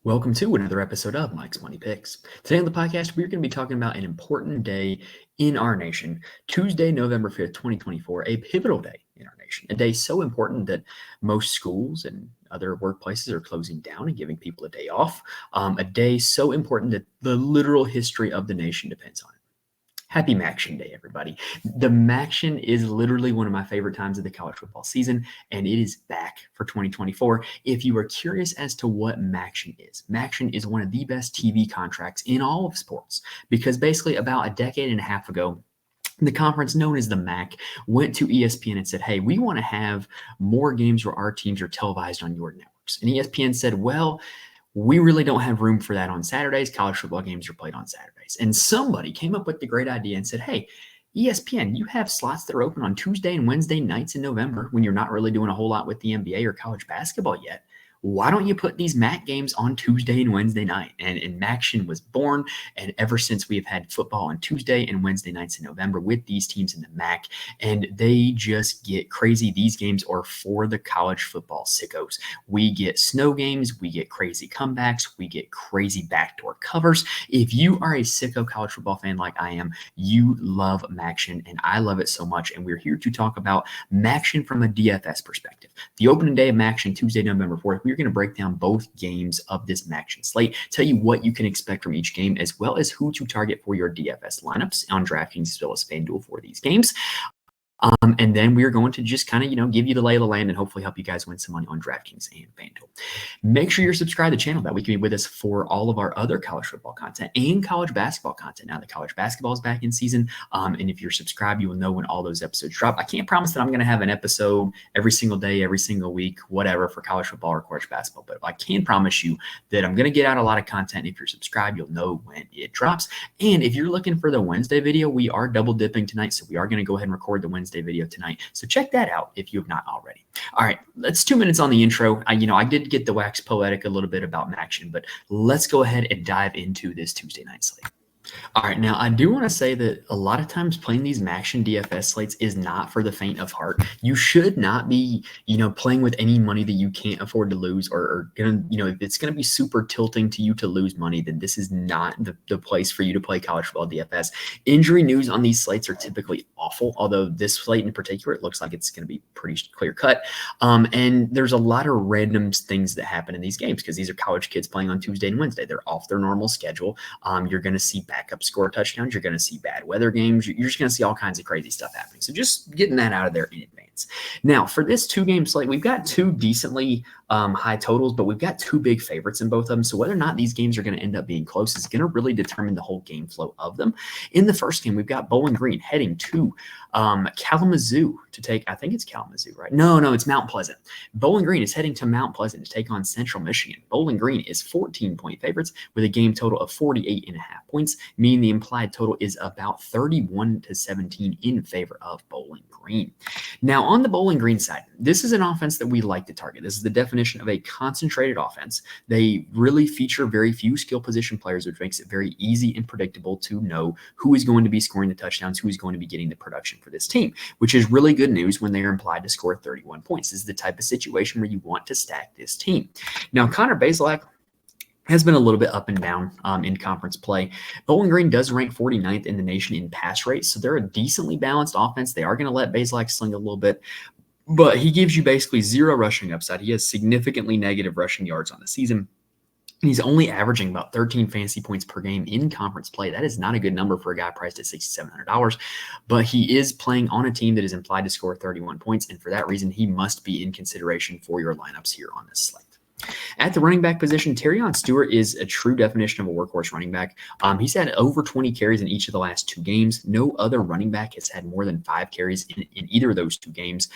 Welcome to another episode of Mike's Money Picks. Today on the podcast, we're going to be talking about an important day in our nation, Tuesday, November 5th, 2024, a pivotal day in our nation, a day so important that most schools and other workplaces are closing down and giving people a day off, a day so important that the literal history of the nation depends on it. Happy MACtion Day, everybody. The MACtion is literally one of my favorite times of the college football season, and it is back for 2024. If you are curious as to what MACtion is one of the best TV contracts in all of sports, because basically about a decade and a half ago, the conference known as the MAC went to ESPN and said, hey, we want to have more games where our teams are televised on your networks. And ESPN said, well, we really don't have room for that on Saturdays. College football games are played on Saturdays. And somebody came up with the great idea and said, hey, ESPN, you have slots that are open on Tuesday and Wednesday nights in November when you're not really doing a whole lot with the NBA or college basketball yet. Why don't you put these MAC games on Tuesday and Wednesday night? And MACtion was born. And ever since we have had football on Tuesday and Wednesday nights in November with these teams in the MAC, and they just get crazy. These games are for the college football sickos. We get snow games. We get crazy comebacks. We get crazy backdoor covers. If you are a sicko college football fan like I am, you love MACtion, and I love it so much. And we're here to talk about MACtion from a DFS perspective. The opening day of MACtion, Tuesday, November 4th, we're going to break down both games of this MACtion slate, tell you what you can expect from each game, as well as who to target for your DFS lineups on DraftKings as well as FanDuel for these games. And then we're going to just kind of, give you the lay of the land and hopefully help you guys win some money on DraftKings and FanDuel. Make sure you're subscribed to the channel. That way you can be with us for all of our other college football content and college basketball content. Now the college basketball is back in season. And if you're subscribed, you will know when all those episodes drop. I can't promise that I'm going to have an episode every single day, every single week, whatever, for college football or college basketball. But I can promise you that I'm going to get out a lot of content. If you're subscribed, you'll know when it drops. And if you're looking for the Wednesday video, we are double dipping tonight. So we are going to go ahead and record the Wednesday video tonight. So check that out if you have not already. All right, that's 2 minutes on the intro. I did get the wax poetic a little bit about MACtion, but let's go ahead and dive into this Tuesday night slate. All right, now I do want to say that a lot of times playing these MACtion DFS slates is not for the faint of heart. You should not be, playing with any money that you can't afford to lose, or if it's going to be super tilting to you to lose money, then this is not the place for you to play college football DFS. Injury news on these slates are typically awful, although this slate in particular, it looks like it's going to be pretty clear cut. And there's a lot of random things that happen in these games because these are college kids playing on Tuesday and Wednesday. They're off their normal schedule. You're going to see backup score touchdowns. You're going to see bad weather games. You're just going to see all kinds of crazy stuff happening. So just getting that out of there in advance. Now, for this two-game slate, we've got two decently high totals, but we've got two big favorites in both of them. So whether or not these games are going to end up being close is going to really determine the whole game flow of them. In the first game, we've got Bowling Green heading to Kalamazoo to take, I think it's Kalamazoo, right? No, it's Mount Pleasant. Bowling Green is heading to Mount Pleasant to take on Central Michigan. Bowling Green is 14-point favorites with a game total of 48.5 points, meaning the implied total is about 31-17 in favor of Bowling Green. Now, on the Bowling Green side, this is an offense that we like to target. This is the definition of a concentrated offense. They really feature very few skill position players, which makes it very easy and predictable to know who is going to be scoring the touchdowns, who is going to be getting the production for this team, which is really good news when they are implied to score 31 points. This is the type of situation where you want to stack this team. Now, Connor Bazelak has been a little bit up and down in conference play. Bowling Green does rank 49th in the nation in pass rate, so they're a decently balanced offense. They are going to let Bazelak sling a little bit, but he gives you basically zero rushing upside. He has significantly negative rushing yards on the season. He's only averaging about 13 fantasy points per game in conference play. That is not a good number for a guy priced at $6,700, but he is playing on a team that is implied to score 31 points, and for that reason, he must be in consideration for your lineups here on this slate. At the running back position, Terrion Stewart is a true definition of a workhorse running back. He's had over 20 carries in each of the last two games. No other running back has had more than 5 carries in either of those two games.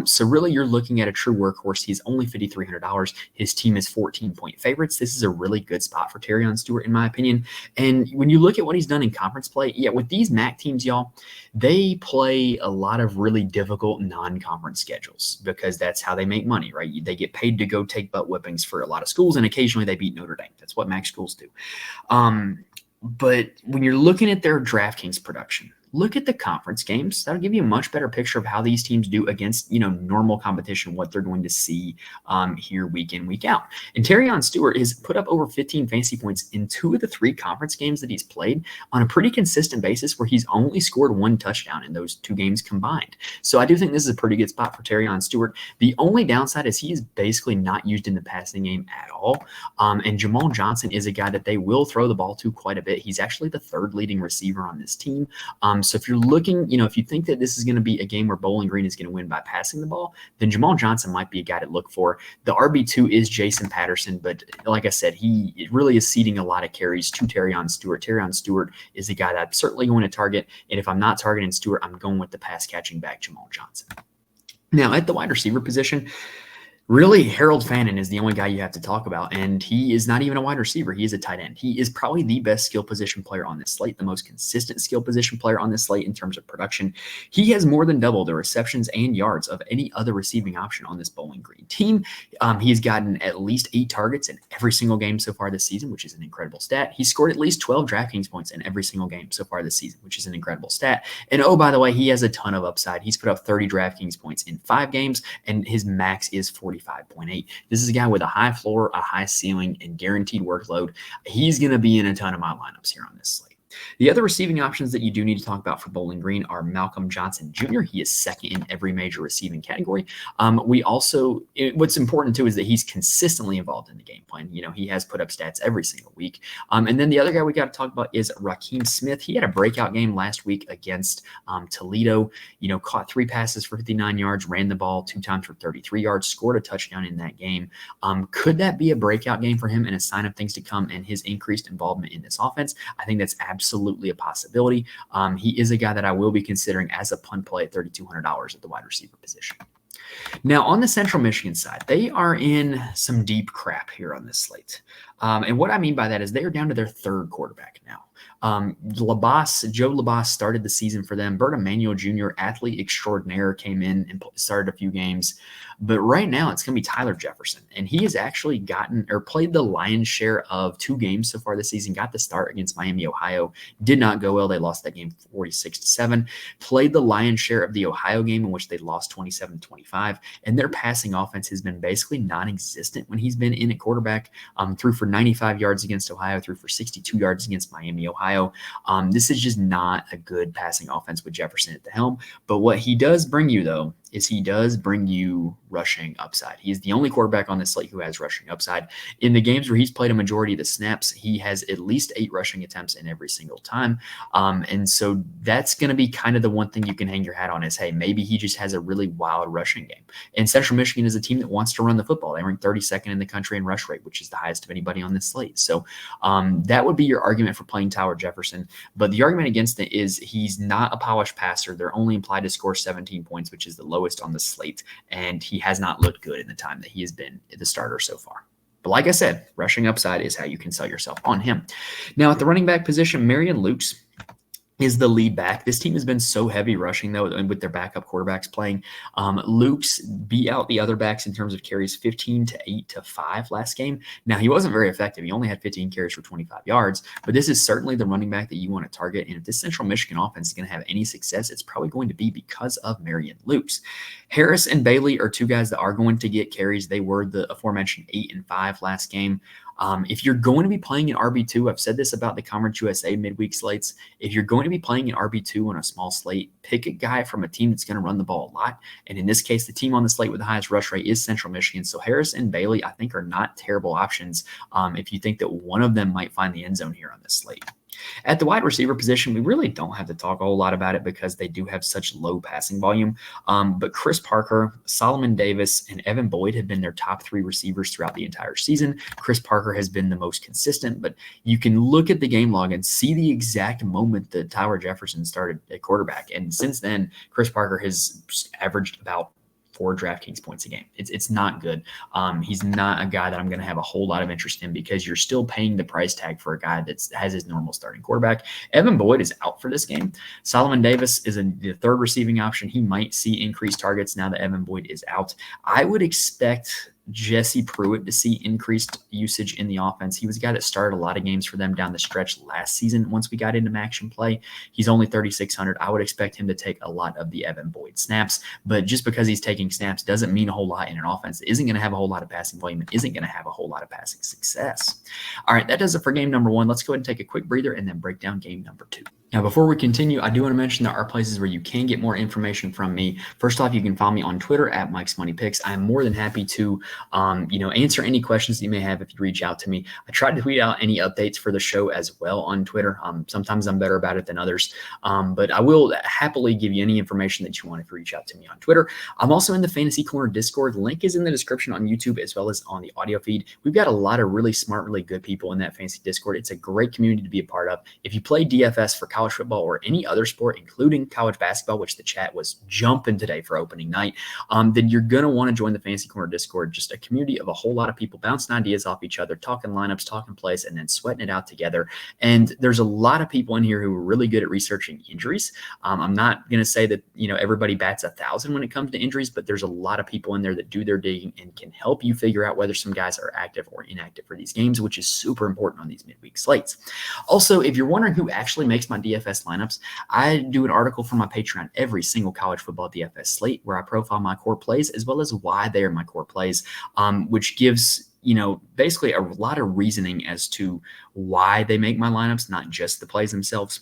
So really, you're looking at a true workhorse. He's only $5,300. His team is 14-point favorites. This is a really good spot for Terrion Stewart, in my opinion. And when you look at what he's done in conference play, with these MAC teams, y'all, they play a lot of really difficult non-conference schedules because that's how they make money, right? They get paid to go take butt whippings for a lot of schools, and occasionally they beat Notre Dame. That's what MAC schools do. But when you're looking at their DraftKings production, look at the conference games. That'll give you a much better picture of how these teams do against, normal competition, what they're going to see here week in, week out. And Terrion Stewart has put up over 15 fantasy points in 2 of the 3 conference games that he's played on a pretty consistent basis, where he's only scored 1 touchdown in those 2 games combined. So I do think this is a pretty good spot for Terrion Stewart. The only downside is he is basically not used in the passing game at all. And Jamal Johnson is a guy that they will throw the ball to quite a bit. He's actually the 3rd leading receiver on this team. So if you're looking, if you think that this is going to be a game where Bowling Green is going to win by passing the ball, then Jamal Johnson might be a guy to look for. The RB2 is Jason Patterson, but like I said, he really is ceding a lot of carries to Terrion Stewart. Terrion Stewart is a guy that I'm certainly going to target. And if I'm not targeting Stewart, I'm going with the pass catching back Jamal Johnson. Now at the wide receiver position, really, Harold Fannin is the only guy you have to talk about, and he is not even a wide receiver. He is a tight end. He is probably the best skill position player on this slate, the most consistent skill position player on this slate in terms of production. He has more than double the receptions and yards of any other receiving option on this Bowling Green team. He's gotten at least 8 targets in every single game so far this season, which is an incredible stat. He scored at least 12 DraftKings points in every single game so far this season, which is an incredible stat. And oh, by the way, he has a ton of upside. He's put up 30 DraftKings points in 5 games, and his max is 45.8. This is a guy with a high floor, a high ceiling, and guaranteed workload. He's going to be in a ton of my lineups here on this slate. The other receiving options that you do need to talk about for Bowling Green are Malcolm Johnson Jr. He is 2nd in every major receiving category. What's important too is that he's consistently involved in the game plan. He has put up stats every single week. And then the other guy we got to talk about is Raheem Smith. He had a breakout game last week against Toledo. Caught 3 passes for 59 yards, ran the ball 2 times for 33 yards, scored a touchdown in that game. Could that be a breakout game for him and a sign of things to come and his increased involvement in this offense? I think that's absolutely a possibility. He is a guy that I will be considering as a punt play at $3,200 at the wide receiver position. Now, on the Central Michigan side, they are in some deep crap here on this slate. And what I mean by that is they are down to their 3rd quarterback now. Joe Labas started the season for them. Bert Emanuel Jr., athlete extraordinaire, came in and started a few games. But right now it's going to be Tyler Jefferson. And he has actually played the lion's share of 2 games so far this season. Got the start against Miami, Ohio. Did not go well. They lost that game 46-7. Played the lion's share of the Ohio game, in which they lost 27-25. And their passing offense has been basically non-existent when he's been in at quarterback. Threw for 95 yards against Ohio, threw for 62 yards against Miami, Ohio. This is just not a good passing offense with Jefferson at the helm. But what he does bring you, though, is he does bring you rushing upside. He is the only quarterback on this slate who has rushing upside. In the games where he's played a majority of the snaps, he has at least 8 rushing attempts in every single time. And so that's going to be kind of the one thing you can hang your hat on is, hey, maybe he just has a really wild rushing game. And Central Michigan is a team that wants to run the football. They rank 32nd in the country in rush rate, which is the highest of anybody on this slate. So that would be your argument for playing Tyler Jefferson. But the argument against it is he's not a polished passer. They're only implied to score 17 points, which is the lowest on the slate. And he has not looked good in the time that he has been the starter so far. But like I said, rushing upside is how you can sell yourself on him. Now at the running back position, Marion Lukes is the lead back. This team has been so heavy rushing, though, and with their backup quarterbacks playing. Luke's beat out the other backs in terms of carries 15 to 8 to 5 last game. Now, he wasn't very effective. He only had 15 carries for 25 yards, but this is certainly the running back that you want to target. And if this Central Michigan offense is going to have any success, it's probably going to be because of Marion Lukes. Harris and Bailey are 2 guys that are going to get carries. They were the aforementioned 8 and 5 last game. If you're going to be playing an RB2, I've said this about the Conference USA midweek slates. If you're going to be playing an RB2 on a small slate, pick a guy from a team that's going to run the ball a lot. And in this case, the team on the slate with the highest rush rate is Central Michigan. So Harris and Bailey, I think, are not terrible options if you think that one of them might find the end zone here on this slate. At the wide receiver position, we really don't have to talk a whole lot about it because they do have such low passing volume. But Chris Parker, Solomon Davis, and Evan Boyd have been their top 3 receivers throughout the entire season. Chris Parker has been the most consistent, but you can look at the game log and see the exact moment that Tyler Jefferson started at quarterback. And since then, Chris Parker has averaged about 4 DraftKings points a game. It's not good. He's not a guy that I'm going to have a whole lot of interest in because you're still paying the price tag for a guy that has his normal starting quarterback. Evan Boyd is out for this game. Solomon Davis is the 3rd receiving option. He might see increased targets now that Evan Boyd is out. I would expect Jesse Pruitt to see increased usage in the offense. He was a guy that started a lot of games for them down the stretch last season. Once we got into MACtion play, he's only 3,600. I would expect him to take a lot of the Evan Boyd snaps, but just because he's taking snaps doesn't mean a whole lot in an offense that isn't going to have a whole lot of passing volume and isn't going to have a whole lot of passing success. All right, that does it for game number 1. Let's go ahead and take a quick breather and then break down game number 2. Now, before we continue, I do want to mention there are places where you can get more information from me. First off, you can follow me on Twitter at Mike's Money Picks. I am more than happy to, answer any questions that you may have if you reach out to me. I try to tweet out any updates for the show as well on Twitter. Sometimes I'm better about it than others, but I will happily give you any information that you want if you reach out to me on Twitter. I'm also in the Fantasy Corner Discord. Link is in the description on YouTube as well as on the audio feed. We've got a lot of really smart, really good people in that Fantasy Discord. It's a great community to be a part of. If you play DFS for college football or any other sport, including college basketball, which the chat was jumping today for opening night, then you're going to want to join the Fantasy Corner Discord. Just a community of a whole lot of people bouncing ideas off each other, talking lineups, talking plays, and then sweating it out together. And there's a lot of people in here who are really good at researching injuries. I'm not going to say that, everybody bats 1,000 when it comes to injuries, but there's a lot of people in there that do their digging and can help you figure out whether some guys are active or inactive for these games, which is super important on these midweek slates. Also, if you're wondering who actually makes my DFS lineups, I do an article for my Patreon every single college football DFS slate where I profile my core plays as well as why they are my core plays, which gives basically a lot of reasoning as to why they make my lineups, not just the plays themselves.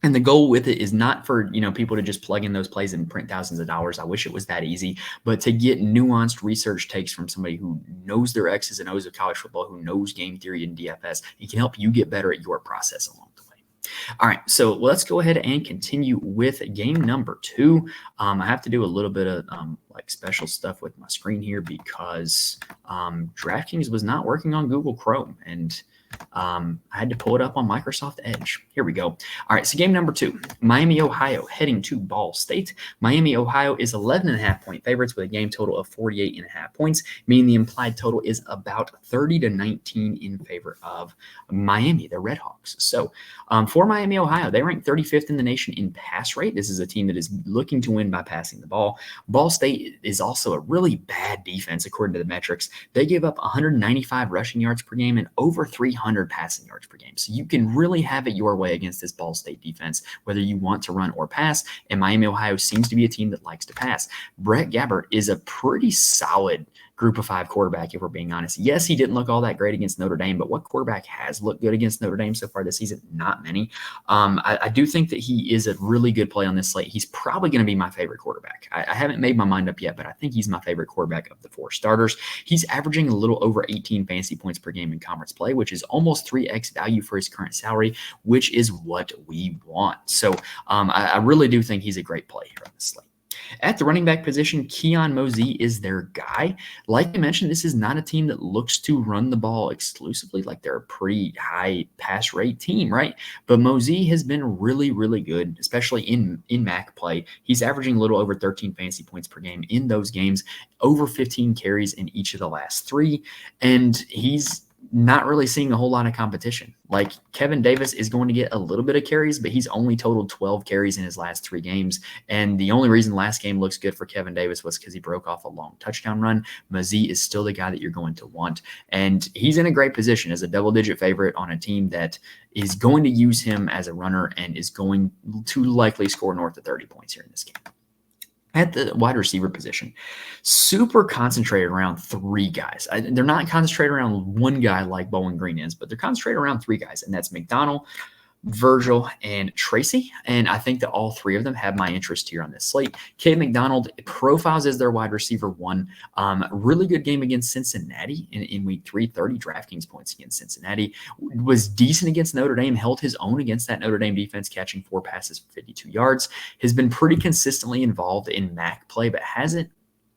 And the goal with it is not for, people to just plug in those plays and print thousands of dollars. I wish it was that easy, but to get nuanced research takes from somebody who knows their X's and O's of college football, who knows game theory and DFS, and can help you get better at your process along the way. All right, so let's go ahead and continue with game number 2. I have to do a little bit of special stuff with my screen here because DraftKings was not working on Google Chrome, and I had to pull it up on Microsoft Edge. Here we go. All right, so game number 2, Miami, Ohio, heading to Ball State. Miami, Ohio is 11.5-point favorites with a game total of 48.5 points, meaning the implied total is about 30-19 in favor of Miami, the Redhawks. So for Miami, Ohio, they rank 35th in the nation in pass rate. This is a team that is looking to win by passing the ball. Ball State is also a really bad defense, according to the metrics. They give up 195 rushing yards per game and over 300 passing yards per game. So you can really have it your way against this Ball State defense, whether you want to run or pass. And Miami, Ohio seems to be a team that likes to pass. Brett Gabbert is a pretty solid group of 5 quarterback, if we're being honest. Yes, he didn't look all that great against Notre Dame, but what quarterback has looked good against Notre Dame so far this season? Not many. I do think that he is a really good play on this slate. He's probably going to be my favorite quarterback. I haven't made my mind up yet, but I think he's my favorite quarterback of the 4 starters. He's averaging a little over 18 fantasy points per game in conference play, which is almost 3x value for his current salary, which is what we want. So I really do think he's a great play here on this slate. At the running back position, Keon Mosey is their guy. Like I mentioned, this is not a team that looks to run the ball exclusively. Like, they're a pretty high pass rate team, right? But Mosey has been really, really good, especially in MAC play. He's averaging a little over 13 fantasy points per game in those games, over 15 carries in each of the last 3. And he's not really seeing a whole lot of competition. Like, Kevin Davis is going to get a little bit of carries, but he's only totaled 12 carries in his last 3 games. And the only reason last game looks good for Kevin Davis was because he broke off a long touchdown run. Mosey is still the guy that you're going to want. And he's in a great position as a double-digit favorite on a team that is going to use him as a runner and is going to likely score north of 30 points here in this game. At the wide receiver position, super concentrated around 3 guys. They're not concentrated around one guy like Bowling Green is, but they're concentrated around 3 guys, and that's McDonald, Virgil, and Tracy. And I think that all 3 of them have my interest here on this slate. K. McDonald profiles as their wide receiver 1. Really good game against Cincinnati in week 3, 30 DraftKings points against Cincinnati. Was decent against Notre Dame, held his own against that Notre Dame defense, catching 4 passes for 52 yards. Has been pretty consistently involved in MAC play, but hasn't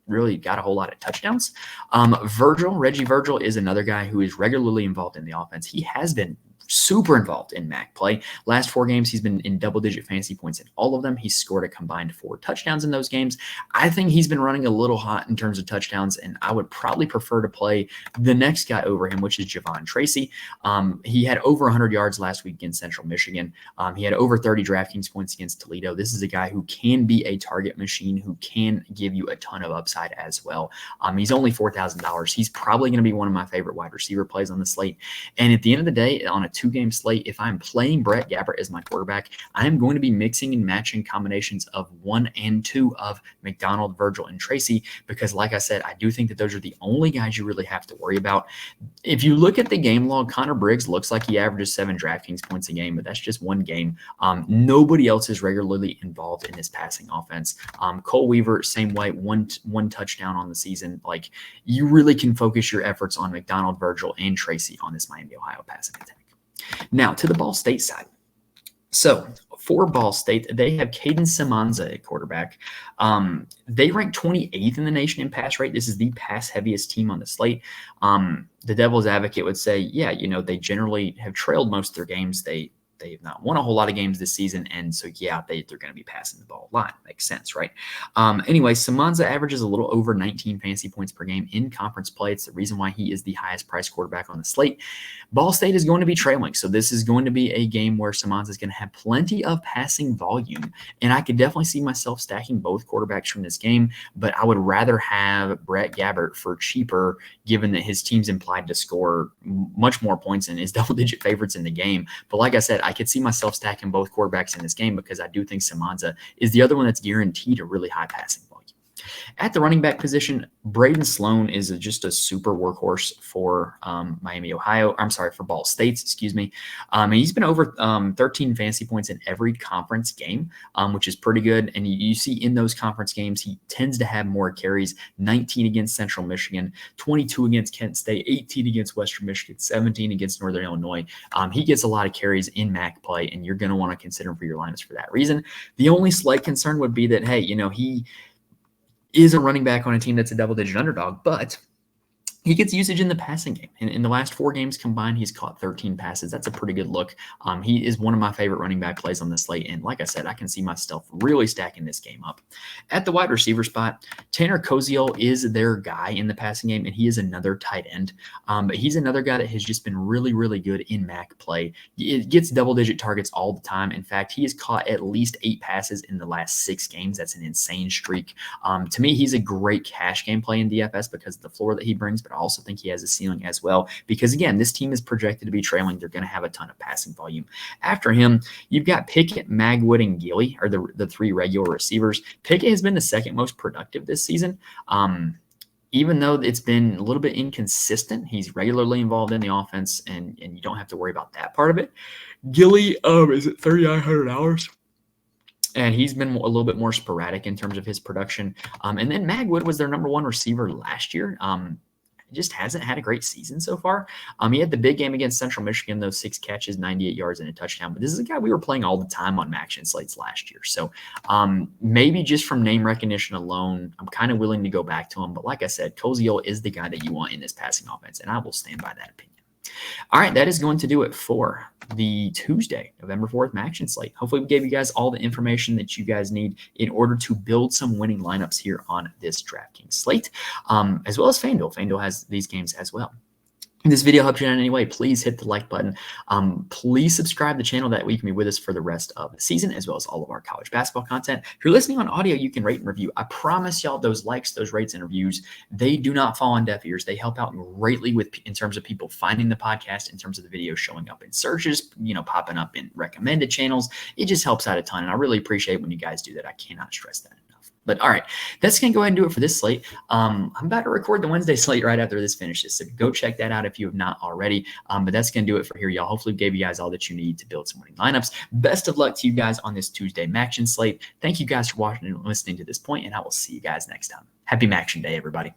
really got a whole lot of touchdowns. Reggie Virgil is another guy who is regularly involved in the offense. He has been super involved in MAC play. Last 4 games, he's been in double-digit fantasy points in all of them. He's scored a combined 4 touchdowns in those games. I think he's been running a little hot in terms of touchdowns, and I would probably prefer to play the next guy over him, which is Javon Tracy. He had over 100 yards last week against Central Michigan. He had over 30 DraftKings points against Toledo. This is a guy who can be a target machine, who can give you a ton of upside as well. He's only $4,000. He's probably going to be one of my favorite wide receiver plays on the slate. And at the end of the day, on a 2-game slate, if I'm playing Brett Gabbert as my quarterback, I am going to be mixing and matching combinations of 1 and 2 of McDonald, Virgil, and Tracy, because like I said, I do think that those are the only guys you really have to worry about. If you look at the game log, Connor Briggs looks like he averages 7 DraftKings points a game, but that's just one game. Nobody else is regularly involved in this passing offense. Cole Weaver, same way, one touchdown on the season. Like, you really can focus your efforts on McDonald, Virgil, and Tracy on this Miami, Ohio passing attack. Now to the Ball State side. So for Ball State, they have Caden Simanza at quarterback. They rank 28th in the nation in pass rate. This is the pass heaviest team on the slate. The devil's advocate would say, yeah, they generally have trailed most of their games. They've not won a whole lot of games this season, and so, yeah, they're going to be passing the ball a lot. Makes sense, right? Anyway, Simanza averages a little over 19 fantasy points per game in conference play. It's the reason why he is the highest priced quarterback on the slate. Ball State is going to be trailing, so this is going to be a game where Simanza is going to have plenty of passing volume, and I could definitely see myself stacking both quarterbacks from this game, but I would rather have Brett Gabbert for cheaper, given that his team's implied to score much more points and is double-digit favorites in the game. But like I said, I could see myself stacking both quarterbacks in this game because I do think Simanza is the other one that's guaranteed a really high passing volume. At the running back position, Braden Sloan is just a super workhorse for for Ball State, excuse me. And he's been over 13 fantasy points in every conference game, which is pretty good. And you see in those conference games, he tends to have more carries: 19 against Central Michigan, 22 against Kent State, 18 against Western Michigan, 17 against Northern Illinois. He gets a lot of carries in MAC play, and you're going to want to consider him for your lineups for that reason. The only slight concern would be that, hey, he is a running back on a team that's a double-digit underdog, but he gets usage in the passing game. In the last 4 games combined, he's caught 13 passes. That's a pretty good look. He is one of my favorite running back plays on the slate. And like I said, I can see myself really stacking this game up. At the wide receiver spot, Tanner Koziel is their guy in the passing game, and he is another tight end. But he's another guy that has just been really, really good in MAC play. It gets double-digit targets all the time. In fact, he has caught at least 8 passes in the last 6 games. That's an insane streak. To me, he's a great cash game play in DFS because of the floor that he brings, but I also think he has a ceiling as well because, again, this team is projected to be trailing. They're going to have a ton of passing volume. After him, you've got Pickett, Magwood, and Gilly are the 3 regular receivers. Pickett has been the second most productive this season. Even though it's been a little bit inconsistent, he's regularly involved in the offense, and you don't have to worry about that part of it. Gilly is at $3,900. And he's been a little bit more sporadic in terms of his production. And then Magwood was their number 1 receiver last year. Just hasn't had a great season so far. He had the big game against Central Michigan, those 6 catches, 98 yards, and a touchdown. But this is a guy we were playing all the time on MACtion slates last year. So maybe just from name recognition alone, I'm kind of willing to go back to him. But like I said, Koziel is the guy that you want in this passing offense, and I will stand by that opinion. All right, that is going to do it for the Tuesday, November 4th MACtion slate. Hopefully we gave you guys all the information that you guys need in order to build some winning lineups here on this DraftKings slate, as well as FanDuel. FanDuel has these games as well. If this video helped you out in any way, please hit the like button. Please subscribe to the channel. That way you can be with us for the rest of the season, as well as all of our college basketball content. If you're listening on audio, you can rate and review. I promise y'all those likes, those rates and reviews, they do not fall on deaf ears. They help out greatly in terms of people finding the podcast, in terms of the video showing up in searches, popping up in recommended channels. It just helps out a ton, and I really appreciate when you guys do that. I cannot stress that enough. But all right, that's going to go ahead and do it for this slate. I'm about to record the Wednesday slate right after this finishes, so go check that out if you have not already. But that's going to do it for here, y'all. Hopefully we gave you guys all that you need to build some winning lineups. Best of luck to you guys on this Tuesday MACtion slate. Thank you guys for watching and listening to this point, and I will see you guys next time. Happy MACtion Day, everybody.